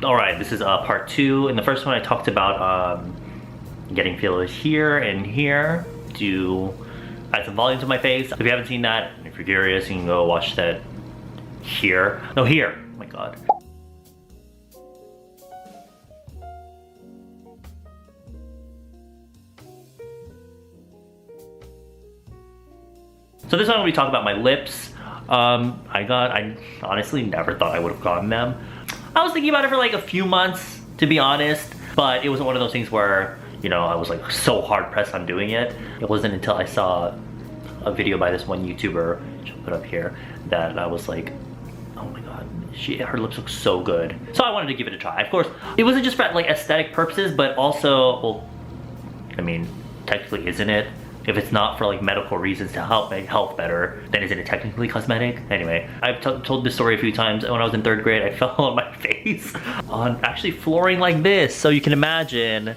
Alright, this is part 2. In the first one I talked about getting fillers here and here to add some volume to my face. If you haven't seen that, if you're curious, you can go watch that here. No, here. Oh my god. So this one we talk about my lips. I honestly never thought I would have gotten them. I was thinking about it for like a few months, to be honest, but it wasn't one of those things where, you know, I was like so hard pressed on doing it. It wasn't until I saw a video by this one YouTuber, which I'll put up here, that I was like, oh my god, her lips look so good. So I wanted to give it a try. Of course, it wasn't just for like aesthetic purposes, but also, well, I mean, technically isn't it? If it's not for like medical reasons to help make health better, then isn't it technically cosmetic? Anyway, I've told this story a few times. When I was in 3rd grade, I fell on my face on actually flooring like this. So you can imagine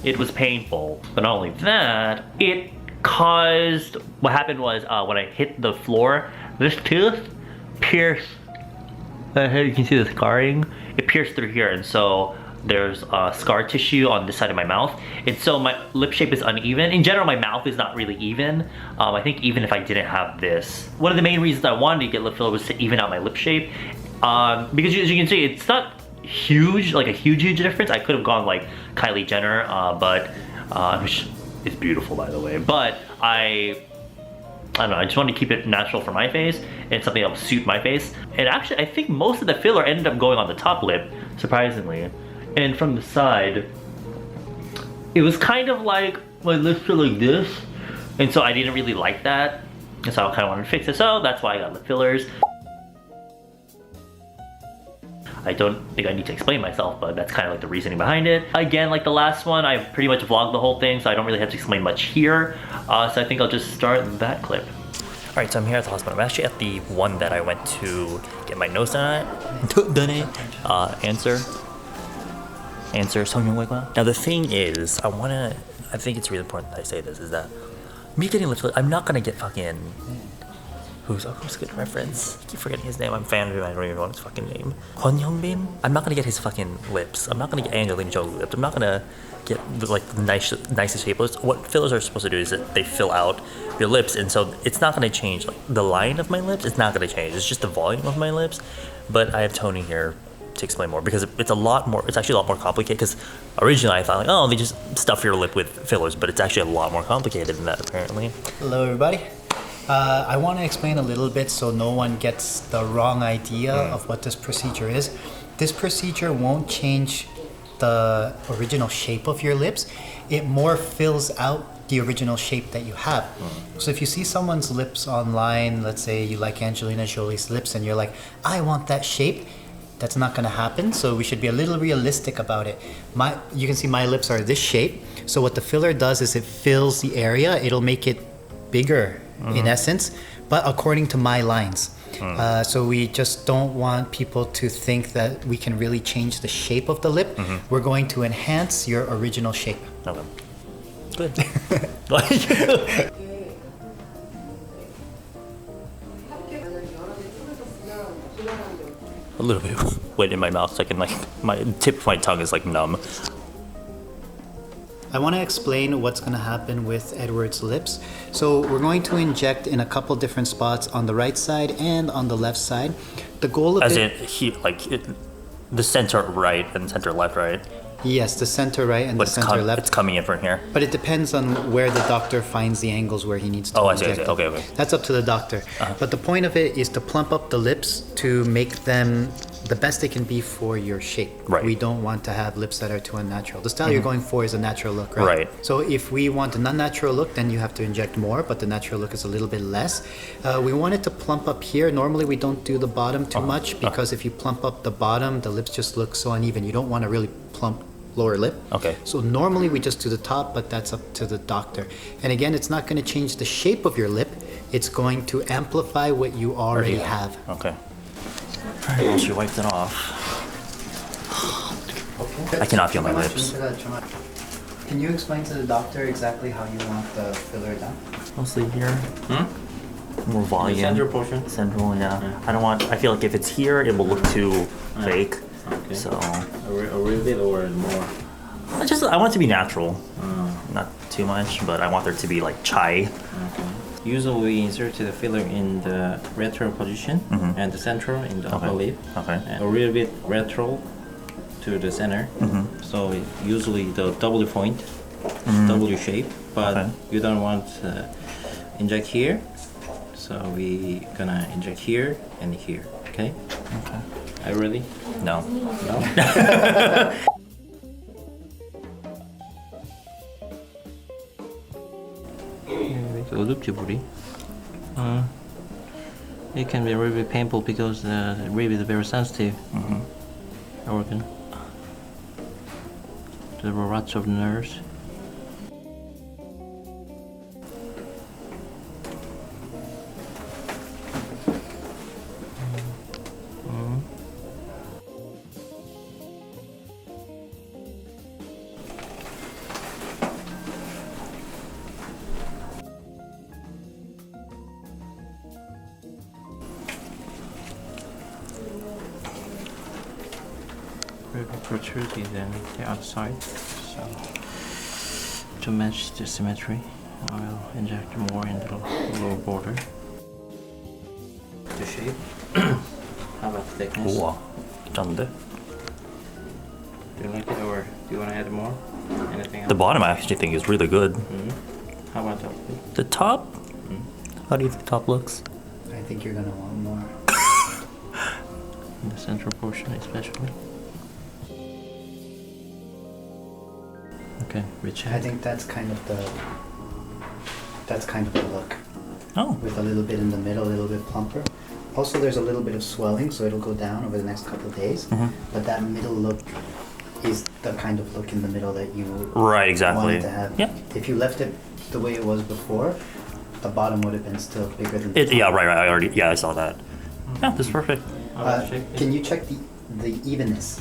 it was painful. But not only that, it caused, what happened was when I hit the floor, this tooth pierced, you can see the scarring, it pierced through here, and so there's scar tissue on this side of my mouth. And so my lip shape is uneven. In general, my mouth is not really even. I think even if I didn't have this, one of the main reasons I wanted to get lip filler was to even out my lip shape. Because as you can see, it's not huge, like a huge difference. I could have gone like Kylie Jenner, which is beautiful by the way. But I don't know, I just wanted to keep it natural for my face and something that will suit my face. And actually, I think most of the filler ended up going on the top lip, surprisingly. And from the side, it was kind of like my lips are like this, and so I didn't really like that, and so I kind of wanted to fix it. So that's why I got lip fillers. I don't think I need to explain myself, but that's kind of like the reasoning behind it. Again, like the last one, I pretty much vlogged the whole thing, so I don't really have to explain much here. So I think I'll just start that clip. Alright, so I'm here at the hospital. I'm actually at the one that I went to get my nose done at. Answer 성형외과. Now the thing is, I think it's really important that I say this, is that me getting lip filler, I'm not gonna get fucking, who's a good reference? I keep forgetting his name. I'm a fan of him, I don't even know his fucking name. Kwon Hyungbin? I'm not gonna get his fucking lips. I'm not gonna get Angelina Jolie lips. I'm not gonna get like the nicest shape lips. What fillers are supposed to do is that they fill out your lips, and so it's not gonna change like the line of my lips. It's not gonna change. It's just the volume of my lips. But I have toning here to explain more, because it's actually a lot more complicated, because originally I thought like, oh, they just stuff your lip with fillers, but it's actually a lot more complicated than that apparently. Hello everybody. I want to explain a little bit so no one gets the wrong idea of what this procedure is. This procedure won't change the original shape of your lips. It more fills out the original shape that you have. So if you see someone's lips online, let's say you like Angelina Jolie's lips and you're like, I want that shape, that's not gonna happen. So we should be a little realistic about it. You can see my lips are this shape. So what the filler does is it fills the area. It'll make it bigger in essence, but according to my lines. So we just don't want people to think that we can really change the shape of the lip. We're going to enhance your original shape. Okay. Good. A little bit wet in my mouth, so I can like, my tip of my tongue is like numb. I want to explain what's going to happen with Edward's lips. So we're going to inject in a couple different spots on the right side and on the left side. The goal of the center right and center left, right? Yes, the center right and the center left. It's coming in from here. But it depends on where the doctor finds the angles where he needs to inject. I see. Okay. That's up to the doctor. But the point of it is to plump up the lips to make them the best they can be for your shape. Right. We don't want to have lips that are too unnatural. The style you're going for is a natural look, right? Right. So if we want an unnatural look, then you have to inject more, but the natural look is a little bit less. We want it to plump up here. Normally we don't do the bottom too much, because if you plump up the bottom, the lips just look so uneven. You don't want to really plump lower lip. Okay. So normally we just do the top, but that's up to the doctor. And again, it's not going to change the shape of your lip. It's going to amplify what you already have. Okay. Alright, well, she wiped it off. I cannot feel my lips. Can you explain to the doctor exactly how you want the filler done? Mostly here. More volume. Central portion. Central, yeah. I feel like if it's here, it will look too fake. Okay. So A little bit or more? I want it to be natural, not too much, but I want there to be like chai. Okay. Usually we insert the filler in the retro position and the central in the upper lip. Okay. And a little bit retro to the center. So usually the W point, W shape, but you don't want to inject here. So we gonna inject here and here. Okay. Okay. Are you ready? No. No. 어둡지 물이? It can be really painful because the rib is very sensitive organ. There are lots of nerves. Protruded than the outside, so to match the symmetry I will inject more in the lower border. The shape. How about the thickness? 우와, 짠데? Do you like it or do you want to add more? Anything else? The bottom I actually think is really good. How about the The top? How do you think the top looks? I think you're gonna want more. in the central portion especially? Okay, recheck. I think that's kind of the look. Oh. With a little bit in the middle, a little bit plumper. Also, there's a little bit of swelling, so it'll go down over the next couple of days. But that middle look is the kind of look in the middle that you Right, exactly. wanted to have. Yeah. If you left it the way it was before, the bottom would have been still bigger than the top. Yeah, right. I saw that. Yeah, this is perfect. Can you check the evenness?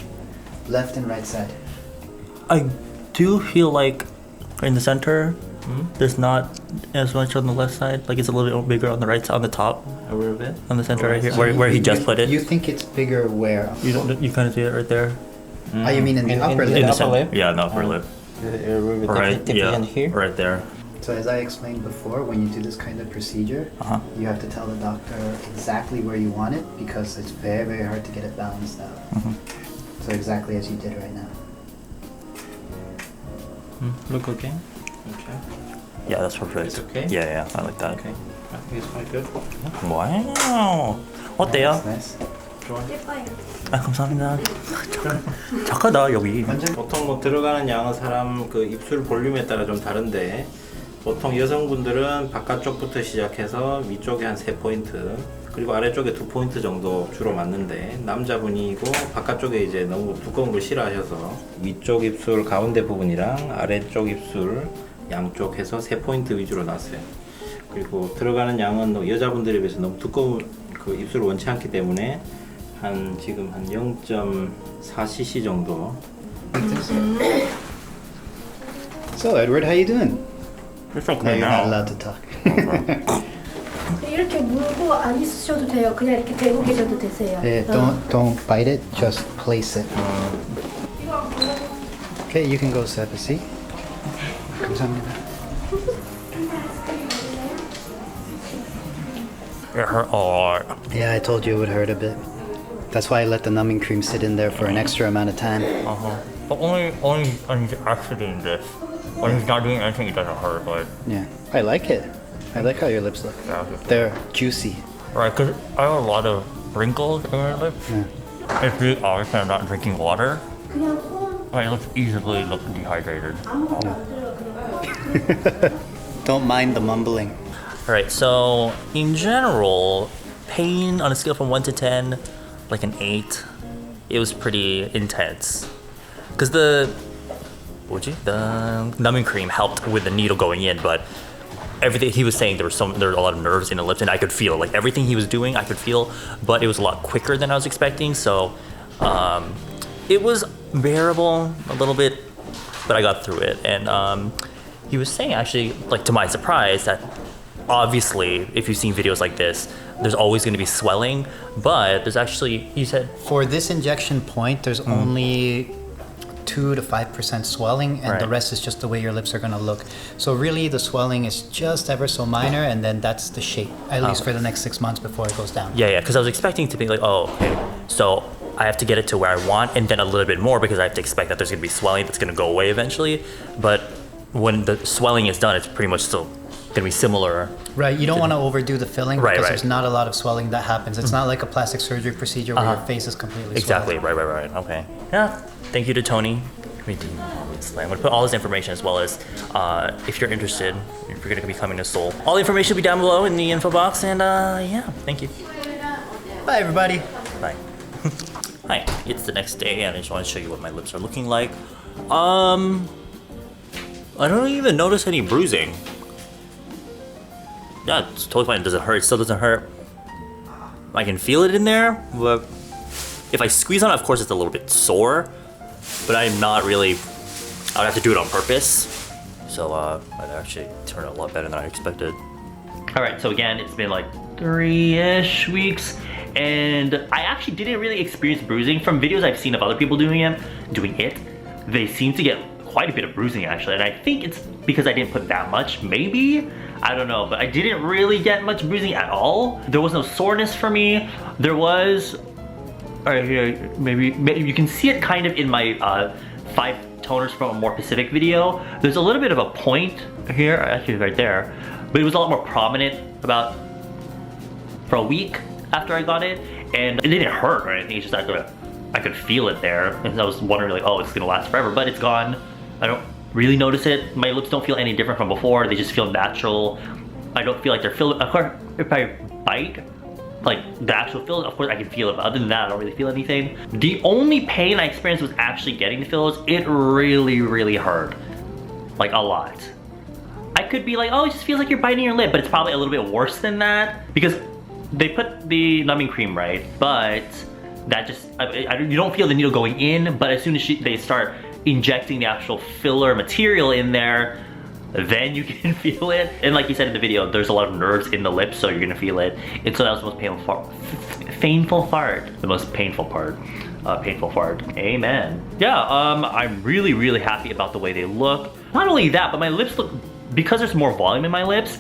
Left and right side. I do feel like in the center, there's not as much on the left side. Like it's a little bit bigger on the right side, on the top, A little bit? on the center right here, So where he just put it. You think it's bigger where? You kind of see it right there. Oh, you mean in the upper in lip? the center. upper lip? Yeah, the upper lip. A little bit Right. deficient here? Right there. So as I explained before, when you do this kind of procedure, you have to tell the doctor exactly where you want it because it's very, very hard to get it balanced out. So exactly as you did right now. Look okay? Okay. Yeah, that's perfect. It's okay? Yeah, I like that. Okay. I think it's quite good. 와우. 어때요? That's nice. 좋아요. 아, 감사합니다. 착하다 여기. 보통 뭐 들어가는 양은 사람 그 입술 볼륨에 따라 좀 다른데 보통 여성분들은 바깥쪽부터 시작해서 위쪽에 한 3포인트 그리고 아래쪽에 2포인트 정도 주로 맞는데 남자분이고 바깥쪽에 이제 너무 두꺼운 걸 싫어하셔서 위쪽 입술 가운데 부분이랑 아래쪽 입술 양쪽 해서 3포인트 위주로 놨어요. 그리고 들어가는 양은 여자분들에 비해서 너무 두꺼운 그 입술을 원치 않기 때문에 지금 한 0.4cc 정도. So Edward, how you doing? It's No, okay you're not now. allowed to talk. 이렇게 물고 안 있으셔도 돼요. 그냥 이렇게 대고 계셔도 되세요. Yeah, don't bite it. Just place it. Okay, you can go have a seat. 감사합니다. It hurt a lot. Yeah, I told you it would hurt a bit. That's why I let the numbing cream sit in there for an extra amount of time. But only when he's actually doing this. When he's not doing anything, it doesn't hurt. But Yeah, I like it. I like how your lips look. yeah, They're juicy. right, because I have a lot of wrinkles in my lips. It's really obvious that I'm not drinking water. My lips easily look dehydrated. Don't mind the mumbling. Alright, so in general, pain on a scale from 1 to 10, like an 8. It was pretty intense. Because the numbing cream helped with the needle going in, but everything he was saying, there were a lot of nerves in the lips, and I could feel, like everything he was doing, I could feel, but it was a lot quicker than I was expecting, so it was bearable a little bit, but I got through it. And he was saying, actually, like to my surprise, that obviously, if you've seen videos like this, there's always going to be swelling, but there's actually, you said, For this injection point, there's only 2 to 5% swelling, and the Right. rest is just the way your lips are going to look. So really, the swelling is just ever so minor, and then that's the shape, at least for the next 6 months before it goes down. yeah, because I was expecting to be like, oh, okay, so I have to get it to where I want, and then a little bit more because I have to expect that there's going to be swelling that's going to go away eventually. But when the swelling is done, it's pretty much still going to be similar. Right, you don't want to overdo the filling Right, because right. there's not a lot of swelling that happens. It's not like a plastic surgery procedure where your face is completely Exactly, swollen. right. Okay. Yeah, thank you to Tony. I'm going to put all this information as well as if you're interested, if you're going to be coming to Seoul. All the information will be down below in the info box, and yeah, thank you. Bye, everybody. Bye. Hi, it's the next day, and I just want to show you what my lips are looking like. I don't even notice any bruising. Yeah, it's totally fine. It doesn't hurt. It still doesn't hurt. I can feel it in there, but if I squeeze on it, of course, it's a little bit sore. But I'm not really. I would have to do it on purpose. So it actually turned out a lot better than I expected. All right, so again, it's been like 3-ish weeks, and I actually didn't really experience bruising from videos I've seen of other people doing it. They seem to get quite a bit of bruising actually, and I think it's because I didn't put that much, maybe? I don't know, but I didn't really get much bruising at all. There was no soreness for me. There was, right here, maybe you can see it kind of in my 5 toners from a more Pacific video. There's a little bit of a point here, actually right there, but it was a lot more prominent about for a week after I got it, and it didn't hurt or anything. It's just I could feel it there, and I was wondering like, oh, it's gonna last forever, but it's gone. I don't really notice it. My lips don't feel any different from before. They just feel natural. I don't feel like they're filled. Of course, if I bite, like the actual fillers, of course I can feel it, but other than that, I don't really feel anything. The only pain I experienced was actually getting the fillers. It really hurt, like a lot. I could be like, oh, it just feels like you're biting your lip, but it's probably a little bit worse than that because they put the numbing cream right, but that just, you don't feel the needle going in, but as soon as they start injecting the actual filler material in there, then you can feel it. And like you said in the video, there's a lot of nerves in the lips, so you're gonna feel it. And so that was the most painful part. The most painful part. Painful fart. Amen. Yeah, I'm really happy about the way they look. Not only that, but my lips look, because there's more volume in my lips,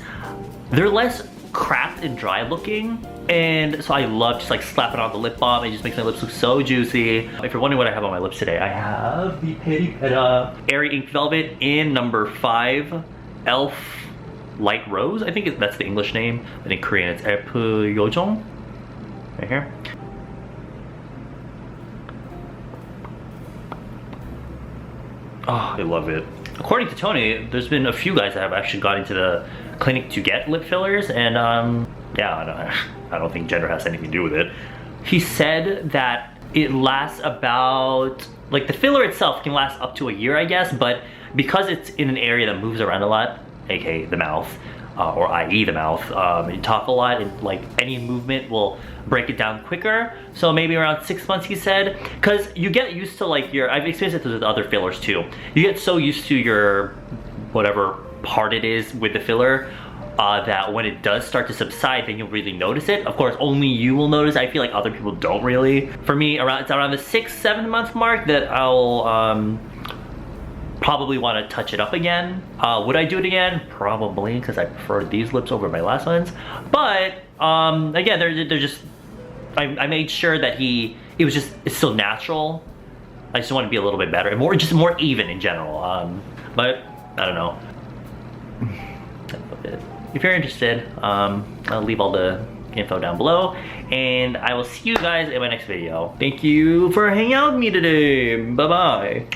they're less cracked and dry looking, and so I love just like slapping on the lip balm. It just makes my lips look so juicy. If you're wondering what I have on my lips today, I have the Peripera Airy Ink Velvet in number 5 Elf Light Rose. I think that's the English name, but in Korean it's Yojong. Right here. Oh, I love it. According to Tony, there's been a few guys that have actually gone into the clinic to get lip fillers, and yeah, I don't think gender has anything to do with it. He said that it lasts about, like the filler itself can last up to a year, I guess, but because it's in an area that moves around a lot, aka the mouth, or i.e. the mouth, you talk a lot, and like any movement will break it down quicker. So maybe around 6 months, he said, because you get used to like I've experienced it with other fillers too. You get so used to your whatever part it is with the filler that when it does start to subside, then you'll really notice it. Of course, only you will notice. I feel like other people don't really. For me, it's around the 6-7 month mark that I'll probably want to touch it up again. Would I do it again? Probably, because I prefer these lips over my last ones. But again, they're just, I made sure that it's still natural. I just want to be a little bit better and more even in general. But I don't know. If you're interested, I'll leave all the info down below, and I will see you guys in my next video. Thank you for hanging out with me today. Bye bye.